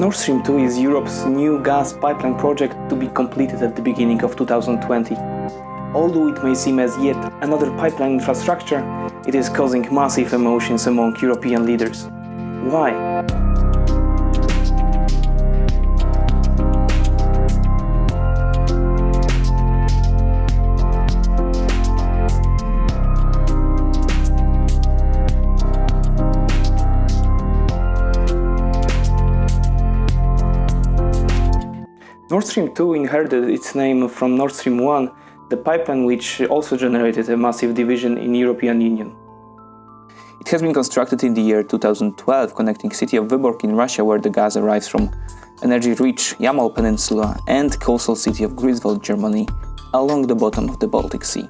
Nord Stream 2 is Europe's new gas pipeline project to be completed at the beginning of 2020. Although it may seem as yet another pipeline infrastructure, it is causing massive emotions among European leaders. Why? Nord Stream 2 inherited its name from Nord Stream 1, the pipeline which also generated a massive division in European Union. It has been constructed in the year 2012, connecting city of Vyborg in Russia, where the gas arrives from energy-rich Yamal Peninsula, and coastal city of Greifswald, Germany, along the bottom of the Baltic Sea.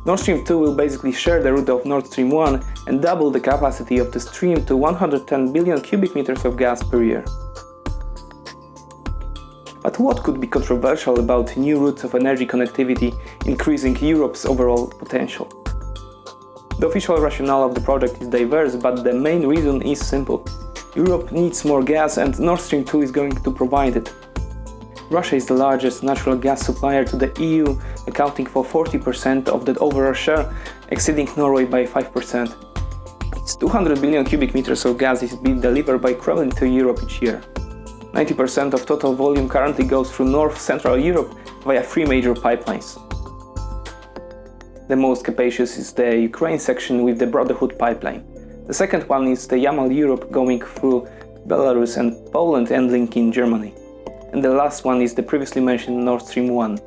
Nord Stream 2 will basically share the route of Nord Stream 1 and double the capacity of the stream to 110 billion cubic meters of gas per year. But what could be controversial about new routes of energy connectivity increasing Europe's overall potential? The official rationale of the project is diverse, but the main reason is simple. Europe needs more gas and Nord Stream 2 is going to provide it. Russia is the largest natural gas supplier to the EU, accounting for 40% of the overall share, exceeding Norway by 5%. Its 200 billion cubic meters of gas is being delivered by Kremlin to Europe each year. 90% of total volume currently goes through North-Central Europe via 3 major pipelines. The most capacious is the Ukraine section with the Brotherhood pipeline. The second one is the Yamal Europe going through Belarus and Poland and linking Germany. And the last one is the previously mentioned Nord Stream 1.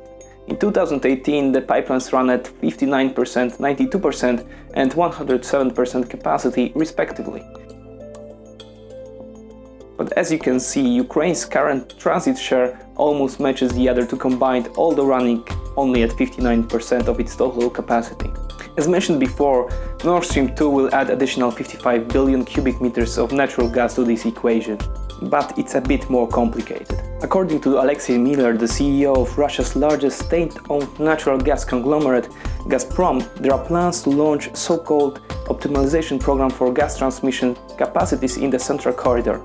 In 2018, the pipelines run at 59%, 92% and 107% capacity respectively. But as you can see, Ukraine's current transit share almost matches the other two combined, although running only at 59% of its total capacity. As mentioned before, Nord Stream 2 will add additional 55 billion cubic meters of natural gas to this equation. But it's a bit more complicated. According to Alexei Miller, the CEO of Russia's largest state-owned natural gas conglomerate, Gazprom, there are plans to launch a so-called optimization program for gas transmission capacities in the Central Corridor.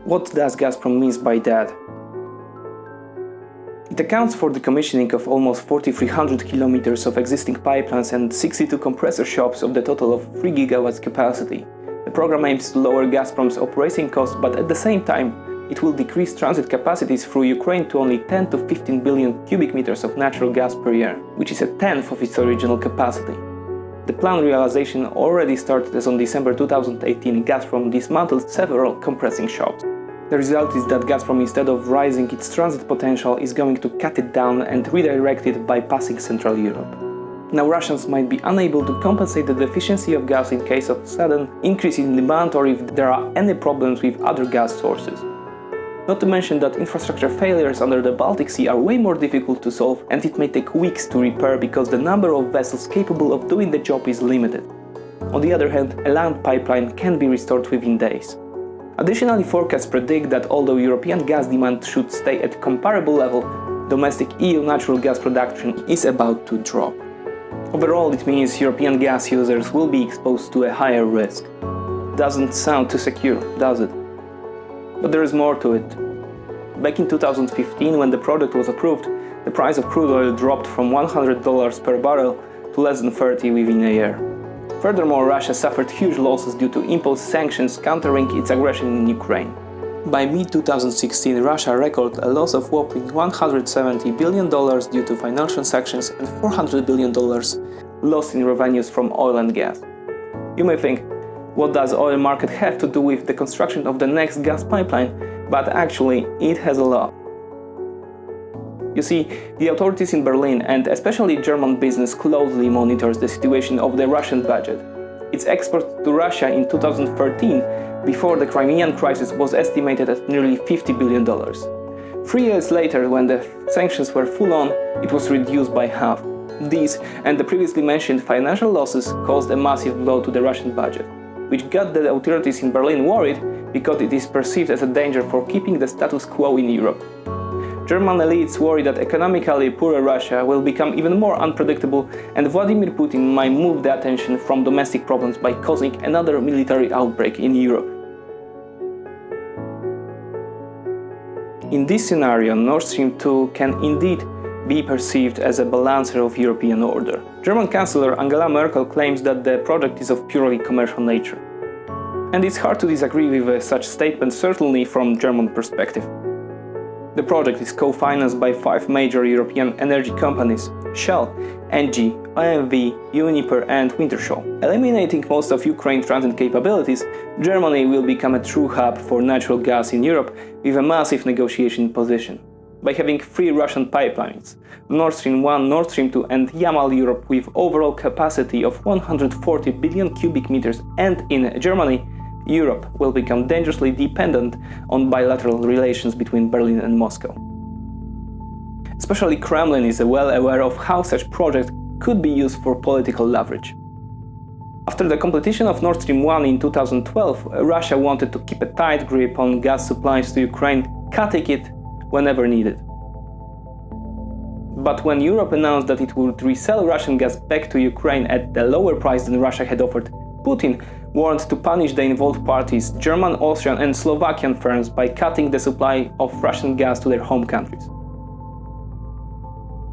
What does Gazprom mean by that? It accounts for the commissioning of almost 4,300 kilometers of existing pipelines and 62 compressor shops of the total of 3 gigawatts capacity. The program aims to lower Gazprom's operating costs, but at the same time, it will decrease transit capacities through Ukraine to only 10 to 15 billion cubic meters of natural gas per year, which is a tenth of its original capacity. The planned realization already started as on December 2018 Gazprom dismantled several compressing shops. The result is that Gazprom, instead of raising its transit potential, is going to cut it down and redirect it by passing Central Europe. Now Russians might be unable to compensate the deficiency of gas in case of sudden increase in demand or if there are any problems with other gas sources. Not to mention that infrastructure failures under the Baltic Sea are way more difficult to solve, and it may take weeks to repair because the number of vessels capable of doing the job is limited. On the other hand, a land pipeline can be restored within days. Additionally, forecasts predict that although European gas demand should stay at comparable level, domestic EU natural gas production is about to drop. Overall, it means European gas users will be exposed to a higher risk. Doesn't sound too secure, does it? But there is more to it. Back in 2015, when the project was approved, the price of crude oil dropped from $100 per barrel to less than $30 within a year. Furthermore, Russia suffered huge losses due to imposed sanctions countering its aggression in Ukraine. By mid-2016, Russia recorded a loss of whopping $170 billion due to financial sanctions and $400 billion lost in revenues from oil and gas. You may think, what does oil market have to do with the construction of the next gas pipeline? But actually, it has a lot. You see, the authorities in Berlin and especially German business closely monitors the situation of the Russian budget. Its export to Russia in 2013, before the Crimean crisis, was estimated at nearly $50 billion. 3 years later, when the sanctions were full on, it was reduced by half. These and the previously mentioned financial losses caused a massive blow to the Russian budget, which got the authorities in Berlin worried because it is perceived as a danger for keeping the status quo in Europe. German elites worry that economically poorer Russia will become even more unpredictable, and Vladimir Putin might move the attention from domestic problems by causing another military outbreak in Europe. In this scenario, Nord Stream 2 can indeed be perceived as a balancer of European order. German Chancellor Angela Merkel claims that the project is of purely commercial nature. And it's hard to disagree with such statement, certainly from German perspective. The project is co-financed by 5 major European energy companies: Shell, ENGIE, OMV, Uniper and Wintershall. Eliminating most of Ukraine's transit capabilities, Germany will become a true hub for natural gas in Europe with a massive negotiation position. By having 3 Russian pipelines, Nord Stream 1, Nord Stream 2 and Yamal Europe with overall capacity of 140 billion cubic meters, and in Germany, Europe will become dangerously dependent on bilateral relations between Berlin and Moscow. Especially Kremlin is well aware of how such projects could be used for political leverage. After the completion of Nord Stream 1 in 2012, Russia wanted to keep a tight grip on gas supplies to Ukraine, cutting it whenever needed. But when Europe announced that it would resell Russian gas back to Ukraine at a lower price than Russia had offered, Putin warned to punish the involved parties, German, Austrian and Slovakian firms, by cutting the supply of Russian gas to their home countries.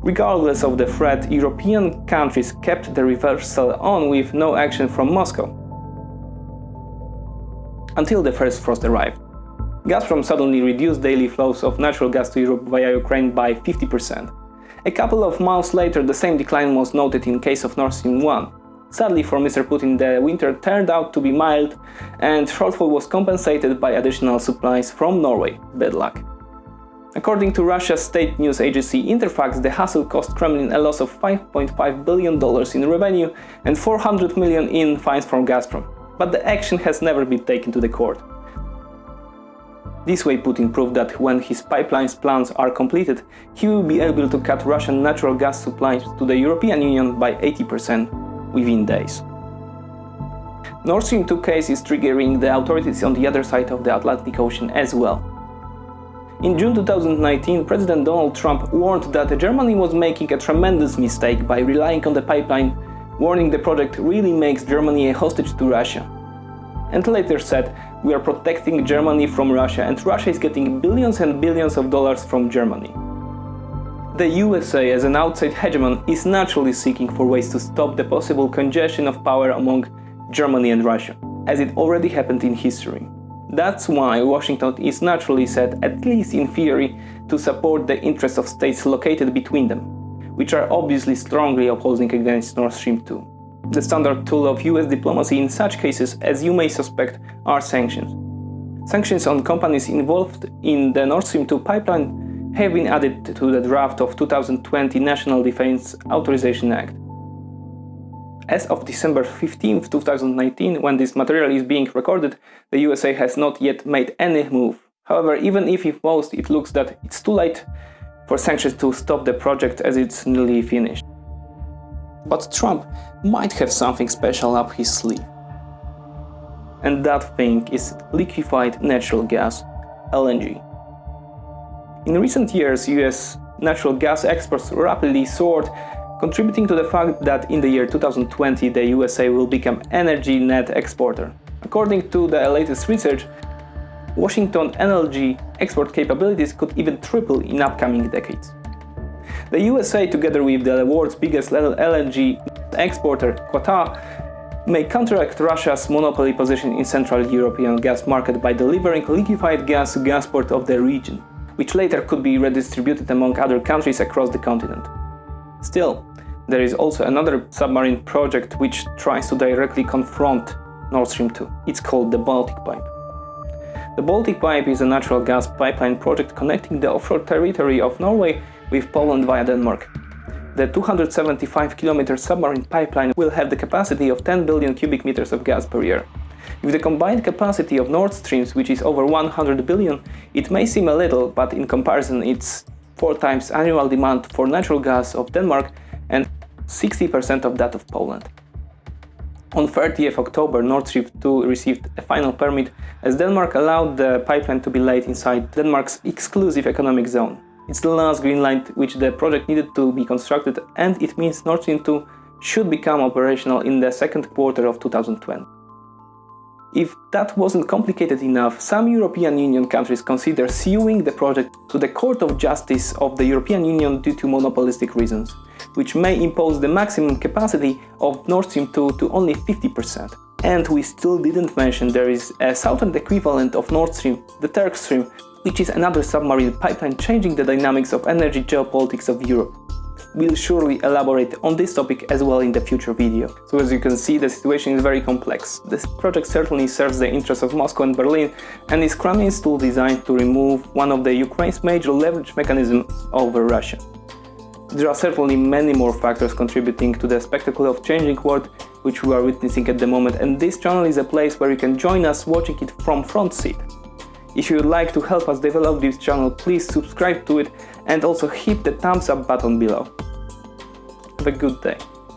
Regardless of the threat, European countries kept the reversal on with no action from Moscow. Until the first frost arrived. Gazprom suddenly reduced daily flows of natural gas to Europe via Ukraine by 50%. A couple of months later, the same decline was noted in case of Nord Stream 1. Sadly for Mr. Putin, the winter turned out to be mild and shortfall was compensated by additional supplies from Norway. Bad luck. According to Russia's state news agency Interfax, the hassle cost Kremlin a loss of $5.5 billion in revenue and $400 million in fines from Gazprom. But the action has never been taken to the court. This way Putin proved that when his pipelines plans are completed, he will be able to cut Russian natural gas supplies to the European Union by 80% within days. Nord Stream 2 case is triggering the authorities on the other side of the Atlantic Ocean as well. In June 2019, President Donald Trump warned that Germany was making a tremendous mistake by relying on the pipeline, warning the project really makes Germany a hostage to Russia. And later said, "We are protecting Germany from Russia and Russia is getting billions and billions of dollars from Germany." The USA, as an outside hegemon, is naturally seeking for ways to stop the possible congestion of power among Germany and Russia, as it already happened in history. That's why Washington is naturally set, at least in theory, to support the interests of states located between them, which are obviously strongly opposing against Nord Stream 2. The standard tool of US diplomacy in such cases, as you may suspect, are sanctions. Sanctions on companies involved in the Nord Stream 2 pipeline have been added to the draft of 2020 National Defense Authorization Act. As of December 15, 2019, when this material is being recorded, the USA has not yet made any move. However, even if it was, it looks that it's too late for sanctions to stop the project as it's nearly finished. But Trump might have something special up his sleeve. And that thing is liquefied natural gas, LNG. In recent years, US natural gas exports rapidly soared, contributing to the fact that in the year 2020 the USA will become energy net exporter. According to the latest research, Washington LNG export capabilities could even triple in upcoming decades. The USA, together with the world's biggest LNG exporter, Qatar, may counteract Russia's monopoly position in Central European gas market by delivering liquefied gas to gasport of the region, which later could be redistributed among other countries across the continent. Still, there is also another submarine project which tries to directly confront Nord Stream 2. It's called the Baltic Pipe. The Baltic Pipe is a natural gas pipeline project connecting the offshore territory of Norway with Poland via Denmark. The 275-kilometer submarine pipeline will have the capacity of 10 billion cubic meters of gas per year. With the combined capacity of Nord Streams, which is over 100 billion, it may seem a little, but in comparison it's 4 times annual demand for natural gas of Denmark and 60% of that of Poland. On 30th October, Nord Stream 2 received a final permit as Denmark allowed the pipeline to be laid inside Denmark's exclusive economic zone. It's the last green light which the project needed to be constructed, and it means Nord Stream 2 should become operational in the second quarter of 2020. If that wasn't complicated enough, some European Union countries consider suing the project to the Court of Justice of the European Union due to monopolistic reasons, which may impose the maximum capacity of Nord Stream 2 to only 50%. And we still didn't mention there is a southern equivalent of Nord Stream, the Turk Stream, which is another submarine pipeline changing the dynamics of energy geopolitics of Europe. We'll surely elaborate on this topic as well in the future video. So as you can see, the situation is very complex. This project certainly serves the interests of Moscow and Berlin and is Kremlin's tool designed to remove one of the Ukraine's major leverage mechanisms over Russia. There are certainly many more factors contributing to the spectacle of changing world which we are witnessing at the moment, and this channel is a place where you can join us watching it from front seat. If you would like to help us develop this channel, please subscribe to it and also hit the thumbs up button below. Have a good day.